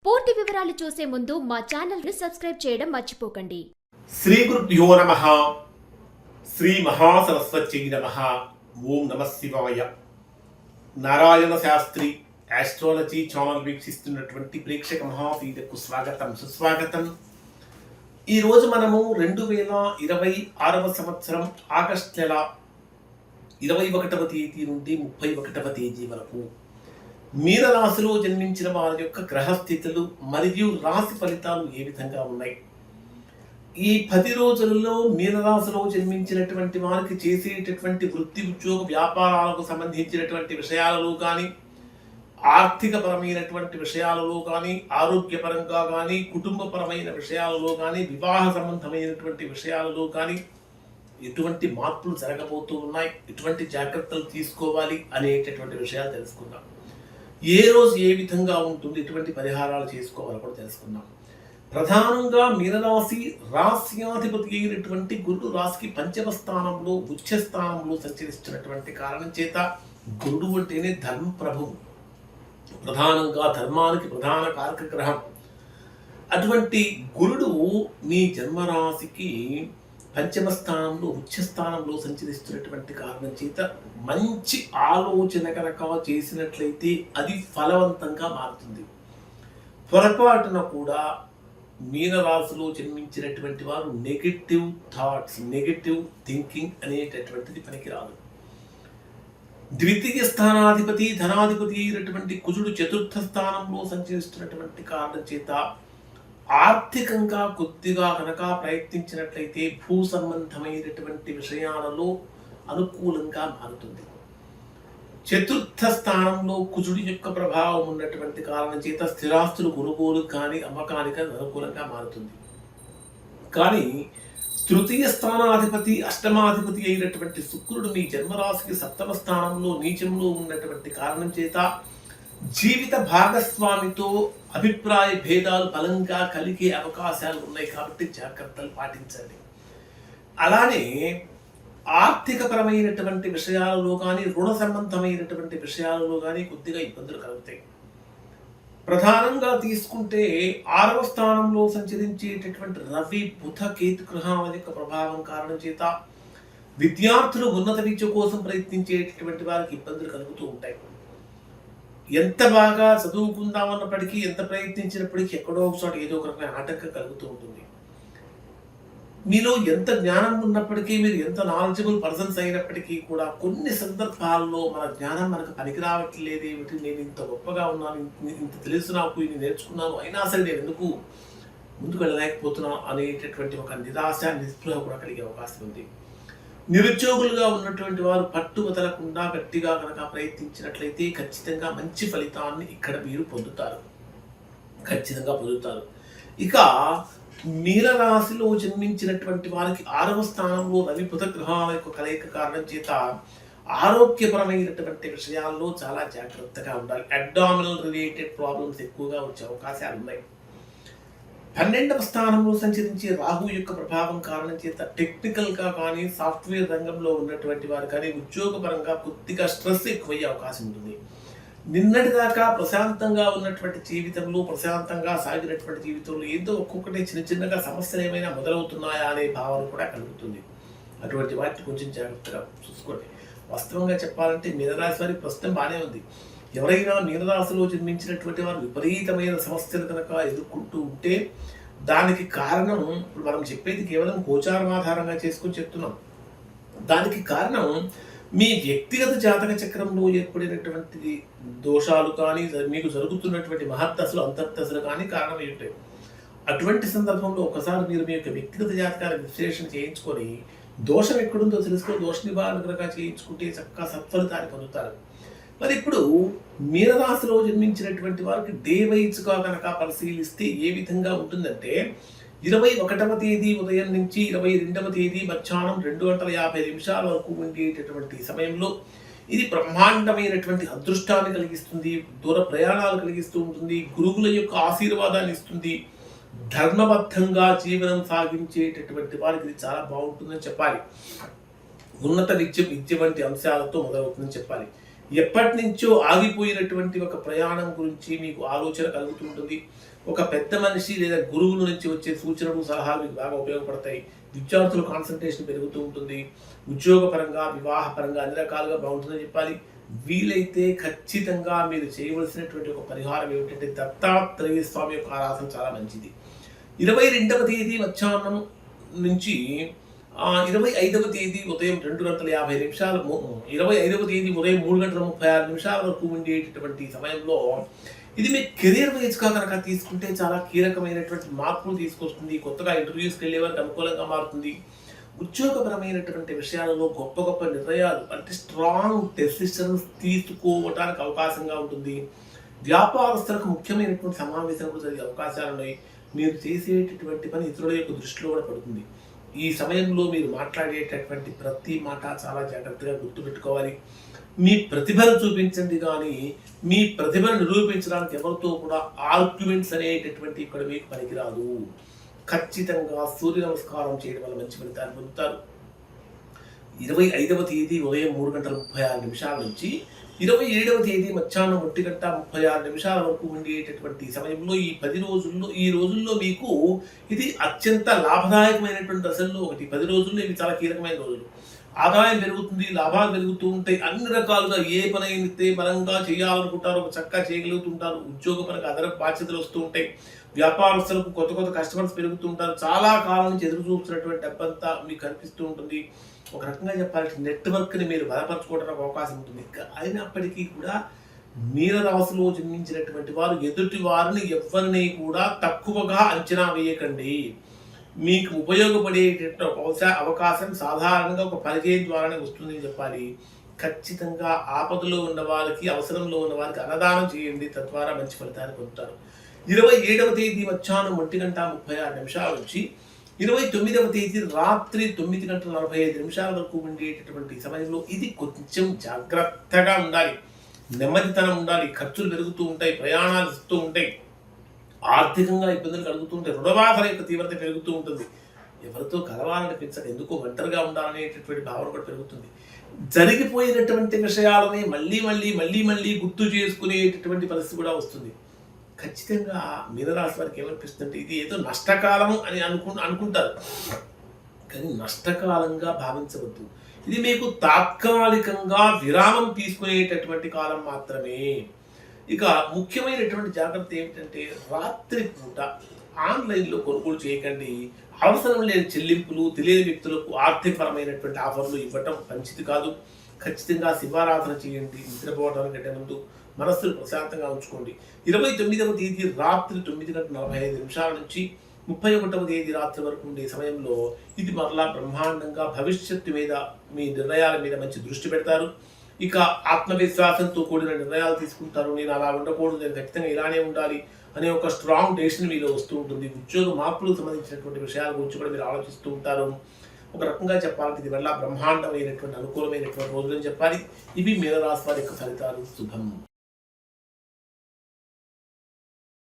పూర్తి వివరాలు చూసే ముందు మా ఛానల్ ని సబ్స్క్రైబ్ చేయడం మర్చిపోకండి. శ్రీ గురుభ్యో నమః. శ్రీ మహాసరస్వత్యై నమః. ఓం నమః శివాయ. నారాయణ శాస్త్రి ఆస్ట్రాలజీ ఛానల్ వీక్షిస్తున్నటువంటి ప్రేక్షక మహాశీలకు స్వాగతం, సుస్వాగతం. ఈరోజు మనము 2026 సంవత్సరం ఆగస్టు నెల 21వ తేదీ నుండి 31వ తేదీ వరకు మీనరాశిలో జన్మించిన వారి యొక్క గ్రహస్థితులు మరియు రాశి ఫలితాలు ఏ విధంగా ఉన్నాయి. ఈ 10 రోజులలో మీనరాశిలో జన్మించినటువంటి వారికి చేసేటటువంటి వృత్తి, ఉద్యోగ, వ్యాపారాలకు సంబంధించినటువంటి విషయాలలో కానీ, ఆర్థికపరమైనటువంటి విషయాలలో కానీ, ఆరోగ్యపరంగా కానీ, కుటుంబపరమైన విషయాలలో కానీ, వివాహ సంబంధమైనటువంటి విషయాలలో కానీ ఎటువంటి మార్పులు జరగబోతూ ఉన్నాయి, ఎటువంటి జాగ్రత్తలు తీసుకోవాలి అనేటటువంటి విషయాలు తెలుసుకుందాం. ఏ రోజు ఏ విధంగా ఉంటుంది, ఎటువంటి పరిహారాలు చేసుకోవాలో కూడా తెలుసుకుందాం. ప్రధానంగా మీనరాశి రాశ్యాధిపతి అయినటువంటి గురుడు రాశికి పంచమ స్థానంలో, ఉచ్చ స్థానంలో సంచరిస్తున్నటువంటి కారణం చేత గురుడు అంటేనే ధర్మ ప్రభువు, ప్రధానంగా ధర్మానికి ప్రధాన కారక గ్రహం. అటువంటి గురుడు మీ జన్మరాశికి పంచమ స్థానంలో, ఉచ్చ స్థానంలో సంచరిస్తున్నటువంటి కారణం చేత మంచి ఆలోచన కనుక చేసినట్లయితే అది ఫలవంతంగా మారుతుంది. పొరపాటున కూడా మీనరాశిలో జన్మించినటువంటి వారు నెగటివ్ థాట్స్, నెగటివ్ థింకింగ్ అనేటటువంటిది పనికిరాదు. ద్వితీయ స్థానాధిపతి, ధనాధిపతి అయినటువంటి కుజుడు చతుర్థ స్థానంలో సంచరిస్తున్నటువంటి కారణం చేత ఆర్థికంగా కొద్దిగా కనుక ప్రయత్నించినట్లయితే భూ సంబంధమైనటువంటి విషయాలలో అనుకూలంగా మారుతుంది. చతుర్థ స్థానంలో కుజుడి యొక్క ప్రభావం ఉన్నటువంటి కారణం చేత స్థిరాస్తులు కొనుగోలు కానీ, అమ్మకానికి అనుకూలంగా మారుతుంది. కానీ తృతీయ స్థానాధిపతి, అష్టమాధిపతి అయినటువంటి శుక్రుడు మీ జన్మరాశికి సప్తమ స్థానంలో నీచంలో ఉన్నటువంటి కారణం చేత జీవిత భాగస్వామితో అభిప్రాయ భేదాలు బలంగా కలిగే అవకాశాలు ఉన్నాయి. కాబట్టి జాగ్రత్తలు పాటించండి. అలానే ఆర్థికపరమైనటువంటి విషయాలలో కానీ, రుణ సంబంధమైనటువంటి విషయాలలో కానీ కొద్దిగా ఇబ్బందులు కలుగుతాయి. ప్రధానంగా తీసుకుంటే 6వ స్థానంలో సంచరించేటటువంటి రవి, బుధ, కేతు గ్రహాల యొక్క ప్రభావం కారణం చేత విద్యార్థులు ఉన్నత విద్య కోసం ప్రయత్నించేటటువంటి వారికి ఇబ్బందులు కలుగుతూ ఉంటాయి. ఎంత బాగా చదువుకుందామన్నప్పటికీ, ఎంత ప్రయత్నించినప్పటికీ ఎక్కడో ఒకసారి ఏదో ఒక రకమైన ఆటంకం కలుగుతూ ఉంటుంది. మీలో ఎంత జ్ఞానం ఉన్నప్పటికీ, మీరు ఎంత నాలెడ్జబుల్ పర్సన్స్ అయినప్పటికీ కూడా కొన్ని సందర్భాల్లో మన జ్ఞానం మనకు పనికి రావట్లేదు, ఏమిటి, నేను ఇంత గొప్పగా ఉన్నాను, ఇంత తెలుసు, నాకు ఇది నేర్చుకున్నాను, అయినా సరే నేను ఎందుకు ముందుకు వెళ్ళలేకపోతున్నాను అనేటటువంటి ఒక నిరాశ, నిస్పృహ కూడా కలిగే అవకాశం ఉంది. నిరుద్యోగులుగా ఉన్నటువంటి వారు పట్టు వదలకుండా గట్టిగా కనుక ప్రయత్నించినట్లయితే ఖచ్చితంగా మంచి ఫలితాన్ని ఇక్కడ మీరు పొందుతారు, ఖచ్చితంగా పొందుతారు. ఇక మీనరాశిలో జన్మించినటువంటి వారికి 6వ స్థానంలో రవి, బుధ గ్రహాల యొక్క కలయిక కారణం చేత ఆరోగ్యపరమైనటువంటి విషయాల్లో చాలా జాగ్రత్తగా ఉండాలి. అబ్డామినల్ రిలేటెడ్ ప్రాబ్లమ్స్ ఎక్కువగా వచ్చే అవకాశాలు ఉన్నాయి. 12వ స్థానంలో సంచరించే రాహు యొక్క ప్రభావం కారణం చేత టెక్నికల్గా కానీ, సాఫ్ట్వేర్ రంగంలో ఉన్నటువంటి వారు కానీ ఉద్యోగపరంగా కొద్దిగా స్ట్రెస్ ఎక్కువయ్యే అవకాశం ఉంటుంది. నిన్నటిదాకా ప్రశాంతంగా ఉన్నటువంటి జీవితంలో, ప్రశాంతంగా సాగినటువంటి జీవితంలో ఏదో ఒక్కొక్కటి చిన్న చిన్నగా సమస్యలు ఏమైనా మొదలవుతున్నాయా అనే భావన కూడా కలుగుతుంది. అటువంటి వాటిని కొంచెం జాగ్రత్తగా చూసుకోండి. వాస్తవంగా చెప్పాలంటే మీనరాశి వారికి ప్రస్తుతం బాగానే ఉంది. ఎవరైనా మీనరాశిలో జన్మించినటువంటి వారు విపరీతమైన సమస్యలు కనుక ఎదుర్కొంటూ ఉంటే దానికి కారణం, ఇప్పుడు మనం చెప్పేది కేవలం గోచారం ఆధారంగా చేసుకొని చెప్తున్నాం. దానికి కారణం మీ వ్యక్తిగత జాతక చక్రంలో ఏర్పడినటువంటి దోషాలు కానీ, మీకు జరుగుతున్నటువంటి మహద్దశలు, అంతర్దశలు కానీ కారణమై ఉంటాయి. అటువంటి సందర్భంలో ఒకసారి మీరు మీ యొక్క వ్యక్తిగత జాతకాన్ని విశ్లేషణ చేయించుకొని దోషం ఎక్కడుందో తెలుసుకొని దోష నివారణ కనుక చేయించుకుంటే చక్కగా సత్ఫలితాన్ని పొందుతారు. మరి ఇప్పుడు మీనరాశిలో జన్మించినటువంటి వారికి డే వైజ్గా కనుక పరిశీలిస్తే ఏ విధంగా ఉంటుందంటే 21వ తేదీ ఉదయం నుంచి 22వ తేదీ మధ్యాహ్నం 2:50 వరకు ఉండేటటువంటి సమయంలో ఇది బ్రహ్మాండమైనటువంటి అదృష్టాన్ని కలిగిస్తుంది, దూర ప్రయాణాలు కలిగిస్తూ ఉంటుంది, గురువుల యొక్క ఆశీర్వాదాన్ని ఇస్తుంది. ధర్మబద్ధంగా జీవనం సాగించేటటువంటి వారికి ఇది చాలా బాగుంటుందని చెప్పాలి. ఉన్నత విద్య వంటి అంశాలతో మొదలవుతుందని చెప్పాలి. ఎప్పటి నుంచో ఆగిపోయినటువంటి ఒక ప్రయాణం గురించి మీకు ఆలోచన కలుగుతుంటుంది. ఒక పెద్ద మనిషి లేదా గురువుల నుంచి వచ్చే సూచనలు సలహాలు మీకు బాగా ఉపయోగపడతాయి. విద్యార్థుల కాన్సన్ట్రేషన్ పెరుగుతూ ఉంటుంది. ఉద్యోగపరంగా వివాహపరంగా అన్ని రకాలుగా బాగుంటుందని చెప్పాలి. వీలైతే ఖచ్చితంగా మీరు చేయవలసినటువంటి ఒక పరిహారం ఏమిటంటే దత్తాత్రేయ స్వామి యొక్క ఆరాధన చాలా మంచిది. 22వ తేదీ మధ్యాహ్నం నుంచి 25వ తేదీ ఉదయం 2:50 25వ తేదీ ఉదయం 3:36 వరకు ఉండేటటువంటి సమయంలో ఇది మీ కెరీర్ వైజ్గా కనుక తీసుకుంటే చాలా కీలకమైనటువంటి మార్పులు తీసుకొస్తుంది. కొత్తగా ఇంటర్వ్యూస్కి వెళ్ళే వారికి అనుకూలంగా మారుతుంది. ఉద్యోగపరమైనటువంటి విషయాలలో గొప్ప గొప్ప నిర్ణయాలు అంటే స్ట్రాంగ్ డెసిషన్స్ తీసుకోవడానికి అవకాశంగా ఉంటుంది. వ్యాపారస్తులకు ముఖ్యమైనటువంటి సమావేశాలు జరిగే అవకాశాలు ఉన్నాయి. మీరు చేసేటటువంటి పని ఇతరుల యొక్క దృష్టిలో కూడా పడుతుంది. ఈ సమయంలో మీరు మాట్లాడేటటువంటి ప్రతి మాట చాలా జాగ్రత్తగా గుర్తుపెట్టుకోవాలి. మీ ప్రతిభను చూపించండి, కానీ మీ ప్రతిభను నిరూపించడానికి ఎవరితో కూడా ఆర్గ్యుమెంట్స్ అనేటటువంటి ఇక్కడ మీకు పనికిరాదు. ఖచ్చితంగా సూర్య నమస్కారం చేయడం వల్ల మంచి ఫలితాన్ని పొందుతారు. 25వ తేదీ ఉదయం 3:36 నుంచి 27వ తేదీ మధ్యాహ్నం 1:36 వరకు ఉండేటటువంటి సమయంలో ఈ రోజుల్లో మీకు ఇది అత్యంత లాభదాయకమైనటువంటి దశల్లో ఒకటి. 10 రోజుల్లో ఇవి చాలా కీలకమైన రోజులు. ఆదాయం పెరుగుతుంది, లాభాలు పెరుగుతూ ఉంటాయి. అన్ని రకాలుగా ఏ పని అయితే బలంగా చేయాలనుకుంటారో చక్కగా చేయగలుగుతుంటారు. ఉద్యోగపరంగా అదనపు బాధ్యతలు వస్తూ ఉంటాయి. వ్యాపారస్తులకు కొత్త కొత్త కస్టమర్స్ పెరుగుతూ ఉంటారు. చాలా కాలం నుంచి ఎదురు చూస్తున్నటువంటి డబ్బంతా మీకు కనిపిస్తూ ఉంటుంది. ఒక రకంగా చెప్పాలంటే నెట్వర్క్ని మీరు బలపరచుకోవడానికి అవకాశం ఉంటుంది. అయినప్పటికీ కూడా మీనరాశిలో జన్మించినటువంటి వారు ఎదుటి వారిని ఎవరిని కూడా తక్కువగా అంచనా వేయకండి. మీకు ఉపయోగపడేటటువంటి అవకాశం సాధారణంగా ఒక పరిచయం ద్వారానే వస్తుందని చెప్పాలి. ఖచ్చితంగా ఆపదలో ఉన్న వారికి, అవసరంలో ఉన్న వారికి అన్నదానం చేయండి. తద్వారా మంచి ఫలితాన్ని పొందుతారు. 27వ తేదీ మధ్యాహ్నం 1:36 నుంచి 29వ తేదీ రాత్రి 9:45 వరకు ఉండేటటువంటి సమయంలో ఇది కొంచెం జాగ్రత్తగా ఉండాలి. నెమ్మదితనం ఉండాలి. ఖర్చులు పెరుగుతూ ఉంటాయి, ప్రయాణాలు వస్తూ ఉంటాయి, ఆర్థికంగా ఇబ్బందులు కలుగుతూ ఉంటాయి, రుణబాధల యొక్క తీవ్రత పెరుగుతూ ఉంటుంది. ఎవరితో కలవాలనిపించదు, ఎందుకో ఒంటరిగా ఉండాలనేటటువంటి భావన కూడా పెరుగుతుంది. జరిగిపోయినటువంటి విషయాలని మళ్ళీ మళ్ళీ మళ్ళీ మళ్ళీ గుర్తు చేసుకునేటటువంటి పరిస్థితి కూడా వస్తుంది. ఖచ్చితంగా మీనరాశి వారికి ఏమనిపిస్తుందంటే ఇది ఏదో నష్టకాలం అని అనుకుంటారు, కానీ నష్టకాలంగా భావించవద్దు. ఇది మీకు తాత్కాలికంగా విరామం తీసుకునేటటువంటి కాలం మాత్రమే. ఇక ముఖ్యమైనటువంటి జాగ్రత్త ఏమిటంటే రాత్రి పూట ఆన్లైన్లో కొనుగోలు చేయకండి. అవసరం లేని చెల్లింపులు, తెలియని వ్యక్తులకు ఆర్థికపరమైనటువంటి ఆఫర్లు ఇవ్వటం మంచిది కాదు. ఖచ్చితంగా శివారాధన చేయండి. నిద్రపోవడానికి కంటే ముందు మనస్సును ప్రశాంతంగా ఉంచుకోండి. 29వ తేదీ రాత్రి 9:45 నుంచి 31వ తేదీ రాత్రి వరకు ఉండే సమయంలో ఇది మరలా బ్రహ్మాండంగా భవిష్యత్తు మీద, మీ నిర్ణయాల మీద మంచి దృష్టి పెడతారు. ఇక ఆత్మవిశ్వాసంతో కూడిన నిర్ణయాలు తీసుకుంటారు. నేను అలా ఉండకూడదు, నేను ఖచ్చితంగా ఇలానే ఉండాలి అనే ఒక స్ట్రాంగ్ డెసిషన్ మీలో వస్తూ ఉంటుంది. ఉద్యోగ మార్పులకు సంబంధించినటువంటి విషయాల గురించి కూడా మీరు ఆలోచిస్తూ ఉంటారు. ఒక రకంగా చెప్పాలంటే ఇది మళ్ళా బ్రహ్మాండమైనటువంటి అనుకూలమైనటువంటి రోజులని చెప్పాలి. ఇవి మీనరాశి వారి యొక్క ఫలితాలు. శుభం.